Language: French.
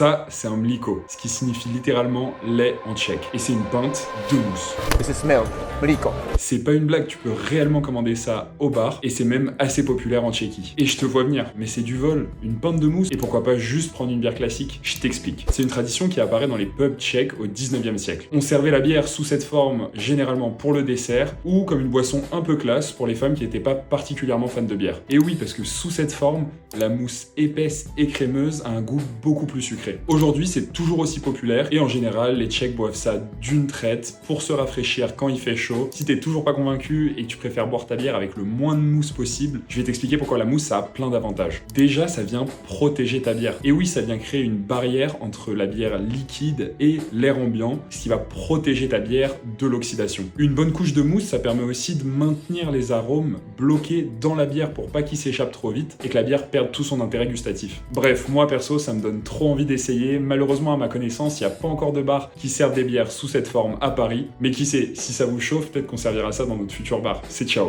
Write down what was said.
Ça, c'est un mliko, ce qui signifie littéralement lait en tchèque. Et c'est une pinte de mousse. This is milk, mliko. C'est pas une blague, tu peux réellement commander ça au bar, et c'est même assez populaire en Tchéquie. Et je te vois venir, mais c'est du vol, une pinte de mousse, et pourquoi pas juste prendre une bière classique? Je t'explique. C'est une tradition qui apparaît dans les pubs tchèques au 19e siècle. On servait la bière sous cette forme, généralement pour le dessert, ou comme une boisson un peu classe pour les femmes qui n'étaient pas particulièrement fans de bière. Et oui, parce que sous cette forme, la mousse épaisse et crémeuse a un goût beaucoup plus sucré. Aujourd'hui, c'est toujours aussi populaire, et en général, les Tchèques boivent ça d'une traite pour se rafraîchir quand il fait chaud. Si t'es toujours pas convaincu et que tu préfères boire ta bière avec le moins de mousse possible, je vais t'expliquer pourquoi la mousse ça a plein d'avantages. Déjà, ça vient protéger ta bière. Et oui, ça vient créer une barrière entre la bière liquide et l'air ambiant, ce qui va protéger ta bière de l'oxydation. Une bonne couche de mousse, ça permet aussi de maintenir les arômes bloqués dans la bière pour pas qu'ils s'échappent trop vite et que la bière perde tout son intérêt gustatif. Bref, moi perso, ça me donne trop envie d'essayer. Malheureusement, à ma connaissance, il n'y a pas encore de bar qui servent des bières sous cette forme à Paris, mais qui sait, si ça vous chauffe, peut-être qu'on servira ça dans notre futur bar. C'est ciao.